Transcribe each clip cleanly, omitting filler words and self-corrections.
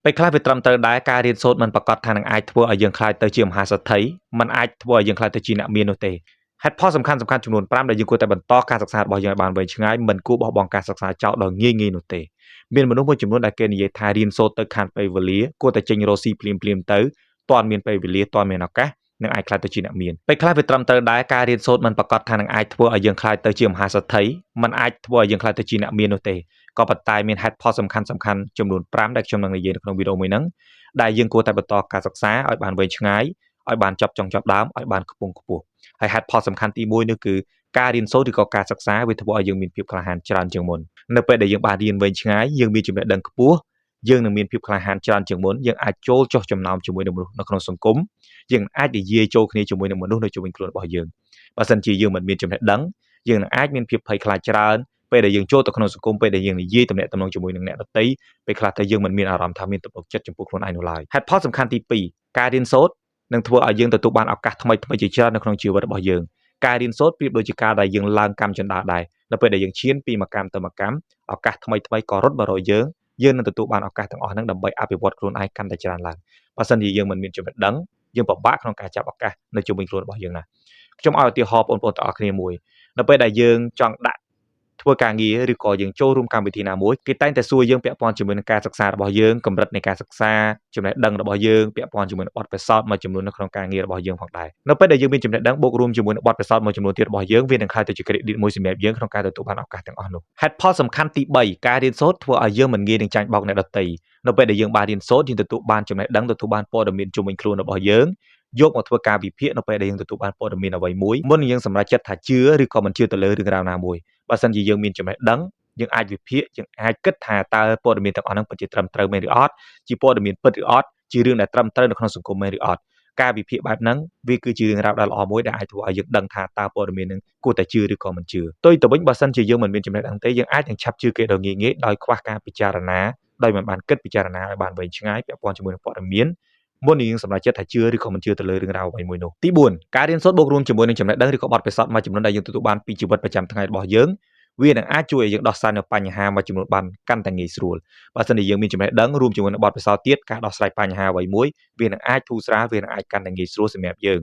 ពេលខ្លះវាត្រឹមត្រូវដែរការរៀនសូត្រមិនប្រកាសថានឹងអាចធ្វើឲ្យយើងខ្លាចទៅជាមហាសេដ្ឋីមិនអាចធ្វើឲ្យយើងខ្លាចទៅជាអ្នកមាននោះទេហេតុផលសំខាន់ចំនួន5ដែលយើងគួរតែបន្តការសិក្សារបស់យើងឲ្យបានវែងឆ្ងាយមិនគួរបោះបង់ការសិក្សាចោលដោយងាយនោះទេមានមនុស្សមួយចំនួនដែលគេនិយាយថារៀនសូត្រទៅខានពេលវេលាគួរតែចេញរកស៊ីភ្លាមទៅទាន់មានពេលវេលាទាន់មានឱកាសនឹងអាចខ្លាចទៅជាអ្នកមានពេលខ្លះវាត្រឹមត្រូវដែរការរៀនសូត្រមិនប្រកាសថានឹងអាចធ្វើឲ្យយើងខ្លាចទៅជាមហាសេដ្ឋីមិនអាចធ្វើឲ្យយើងខ្លាចទៅជាអ្នកមាននោះទេក៏ប៉ុន្តែមានហេតុផលសំខាន់ចំនួន5ដែលខ្ញុំនឹងនិយាយនៅក្នុងវីដេអូមួយហ្នឹងដែលយើងគួរតែបន្តការសិក្សាឲ្យបានវែងឆ្ងាយឲ្យបានចប់ចុងចប់ដើមឲ្យបានខ្ពង់ខ្ពស់ហើយហេតុផលសំខាន់ទី1នោះគឺការរៀនសូត្រឬក៏ការសិក្សាវាធ្វើឲ្យយើងមានភាពក្លាហានច្រើនជាងមុននៅពេលដែលយើងបានរៀនវែងឆ្ងាយយើងមានចំណេះដឹងខ្ពស់យើងនឹងមានភាពក្លាហានច្រើនជាងមុនយើងអាចចូលចុះចំណោមជាមួយនឹងមនុស្សនៅក្នុងសង្គមយើងអាចនិយាយចូលគ្នាជាមួយនឹងមនុស្សនៅជុំវិញខ្លួនរបស់យើងបើសិនជាយើងមិនមានចំណេះដឹងយើងនឹងអាចមានភាពភ័យខ្លាចច្រើនពេលដែលយើងចូលទៅក្នុងសង្គមពេលដែលយើងនិយាយទំនាក់ទំនងជាមួយនឹងអ្នកដទៃពេលខ្លះទៅយើងមិនមានអារម្មណ៍ថាមានទំនុកចិត្តចំពោះខ្លួនឯងនោះឡើយហេតុផលសំខាន់ទី2ការរៀនសូត្រនឹងធ្វើឲ្យយើងទទួលបានឱកាសថ្មីជាច្រើននៅក្នុងជីវិតរបស់យើងការរៀនសូត្រប្រៀបដូចជាការដែលយើងឡើងកម្មចិន្តាដែរនៅពេលដែលយើងឈានពីមួយកម្មទៅមួយកម្មឱកាសថ្មីក៏រត់មករកយើងនឹងទទួលបានឱកាសទាំងអស់ហ្នឹងដើម្បីអភិវឌ្ឍខ្លួនឯងកាន់តែច្រើនឡើងបើសិនជាយើងមិនមានចំណេះដឹងយើងពិបាកក្នុងការចាប់ឱកាសនៅជុំវិញខ្លួនរបស់យើងណាខ្ញុំឲ្យឧទាហរណ៍បងប្អូនទាំងអស់គ្នាមួយនៅពេលដែលយើងចង់ដាក់ធ្វើការងារឬក៏យើងចូលរួមកម្មវិធីណាមួយគេតែងតែសួរយើងពាក់ព័ន្ធជាមួយនឹងការសិក្សារបស់យើងកម្រិតនៃការសិក្សាចំណេះដឹងរបស់យើងពាក់ព័ន្ធជាមួយនឹងបទពិសោធន៍មួយចំនួននៅក្នុងការងាររបស់យើងផងដែរនៅពេលដែលយើងមានចំណេះដឹងបូករួមជាមួយនឹងបទពិសោធន៍មួយចំនួនទៀតរបស់យើងវានឹងក្លាយទៅជា credit មួយសម្រាប់យើងក្នុងការទទួលបានឱកាសទាំងអស់នោះហេតុផលសំខាន់ទី3ការរៀនសូត្រធ្វើឲ្យយើងមិនងាយនឹងចាញ់បោកអ្នកដទៃនៅពេលដែលយើងបានរៀនសូត្រយើងទទួលបានចំណេះដឹងទទួលបានព័ត៌មានជុំវិញខ្លួនរបស់យើងយកមកធ្វើការវិភាគនៅពេលដែលយើងទទួលបានព័ត៌មានអ្វីមួយមុននឹងយើងសម្រេចចិត្តថាជឿឬក៏មិនជឿទៅលើរឿងរ៉ាវណាមួយបើសិនជាយើងមានចំណេះដឹងយើងអាចវិភាគយើងអាចគិតថាតើព័ត៌មានទាំងអស់ហ្នឹងពិតជាត្រឹមត្រូវមែនឬអត់ជាព័ត៌មានពិតឬអត់ជារឿងដែលត្រឹមត្រូវនៅក្នុងសង្គមមែនឬអត់ការវិភាគបែបហ្នឹងវាគឺជារឿងរ៉ាវដ៏ល្អមួយដែលអាចធ្វើឲ្យយើងដឹងថាតើព័ត៌មានហ្នឹងគួរតែជឿឬក៏មិនជឿផ្ទុយទៅវិញបើសិនជាយើងមិនមានចំណេះដឹងទេយើងអាចនឹងឆាប់ជឿគេដោយងាយដោយខ្វះការពិចារណាដោយមិនបានគិតពិចារណាឲ្យបានវែងឆ្ងាយពាក់ព័ន្ធជាមួយនឹងព័ត៌មានមុននឹងយើងសម្រេចចិត្តថាជឿឬក៏មិនជឿទៅលើរឿងរ៉ាវអ្វីមួយនោះទី4ការរៀនសូត្របូករួមជាមួយនឹងចំណេះដឹងឬក៏បទពិសោធន៍មួយចំនួនដែលយើងទទួលបានពីជីវិតប្រចាំថ្ងៃរបស់យើងវានឹងអាចជួយឲ្យយើងដោះស្រាយនៅបញ្ហាមួយចំនួនបានកាន់តែងាយស្រួលបើសិនជាយើងមានចំណេះដឹងរួមជាមួយនឹងបទពិសោធន៍ទៀតការដោះស្រាយបញ្ហាអ្វីមួយវានឹងអាចធូរស្រាលវានឹងអាចកាន់តែងាយស្រួលសម្រាប់យើង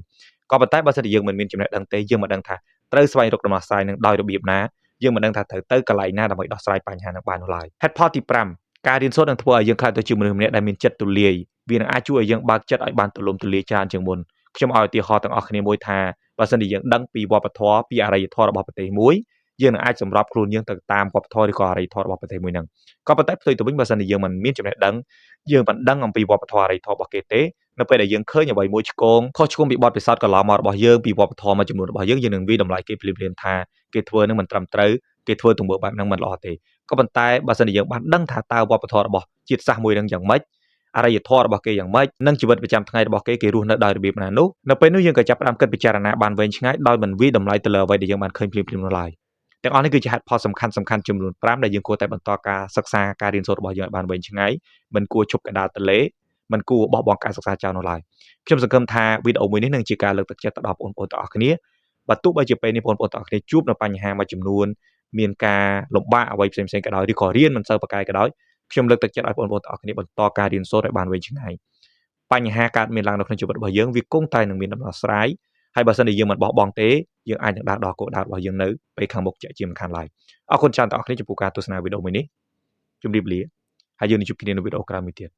ក៏ប៉ុន្តែបើសិនជាយើងមិនមានចំណេះដឹងទេយើងមិនដឹងថាត្រូវស្វែងរកដំណោះស្រាយនឹងដោយរបៀបណាយើងមិនដឹងថាត្រូវទៅកន្លែងណាដើម្បីដោះស្រាយបញ្ហានឹងបាននោះឡើយហេតុផលទី5ការរៀនសូត្រនឹងធ្វើឲ្យយើងក្លាយទៅជាមនុស្សម្នាក់ដែលមានចិត្តទូលាយវានឹងអាចជួយឲ្យយើងបើកចិត្តឲ្យបានទូលំទូលាយច្រើនជាងមុនខ្ញុំឲ្យឧទាហរណ៍ទាំងអស់គ្នាមួយថាបើសិនជាយើងដឹងពីវប្បធម៌ពីអរិយធម៌របស់ប្រទេសមួយយើងនឹងអាចសម្របខ្លួនយើងទៅតាមវប្បធម៌ឬក៏អរិយធម៌របស់ប្រទេសមួយហ្នឹងក៏ប៉ុន្តែផ្ទុយទៅវិញបើសិនជាយើងមិនមានចំណេះដឹងយើងមិនដឹងអំពីវប្បធម៌អរិយធម៌របស់គេទេនៅពេលដែលយើងឃើញអ្វីមួយឆ្គងខុសឆ្គងពីបទពិសោធន៍កន្លងមករបស់យើងពីវប្បធម៌មួយចំនួនរបស់យើងនឹងវាយតម្លៃគេភ្លាមៗថាគេធ្វើនឹងមិនត្រឹមត្រូវគេធ្វើទង្វើបែបហ្នឹងមិនល្អទេក៏ប៉ុន្តែបើសិនជាយើងបានដឹងថាតើវប្បធម៌របស់ជាតិសាសន៍មួយនឹងយ៉ាងម៉េចអរិយធម៌របស់គេយ៉ាងម៉េចនិងជីវិតប្រចាំថ្ងៃរបស់គេរស់នៅដោយរបៀបណានោះនៅពេលនោះយើងក៏ចាប់ផ្ដើមគិតពិចារណាបានវែងឆ្ងាយដោយមិនវាយតម្លៃទៅលើអ្វីដែលយើងបានឃើញភ្លាមៗនោះឡើយទាំងអស់នេះគឺជាហេតុផលសំខាន់ចំនួន5ដែលយើងគួរតែបន្តការសិក្សាការរៀនសូត្ររបស់យើងឲ្យបានវែងឆ្ងាយមិនគួរឈប់កណ្ដាលទន្លេមិនគួរបោះបង់ការសិក្សាចោលនោះឡើយខ្ញុំសង្ឃឹមថាវីដេអូមួយនេះនឹងជាការលើកទឹកចិត្តទៅដល់បងប្អូនទាំងអស់គ្នាបើទោះបីជាពេលនេះបងប្អូនទាំងអស់គ្នាជួបនៅបញ្ហាមួយចំនួនមានការលំបាកអ្វីផ្សេងៗក៏ដោយឬក៏រៀនមិនសូវប្រកែកក៏ដោយខ្ញុំលើកទឹកចិត្តឲ្យបងប្អូនទាំងអស់គ្នាបន្តការរៀនសូត្រឲ្យបានវែងឆ្ងាយបញ្ហាកើតមានឡើងនៅក្នុងជីវិតរបស់យើងវាគង់តែនឹងមានដំណោះស្រាយហើយបើសិនជាយើងមិនបោះបង់ទេយើងអាចនឹងđạtដល់គោលដៅរបស់យើងនៅពេលខាងមុខជាមិនខានឡើយអរគុណច្រើនទាំងអស់គ្នាចំពោះការទស្សនាវីដេអូមួយនេះជម្រាបលាហើយយើងនឹងជួបគ្នានៅវីដេអូក្រោយមួយទៀត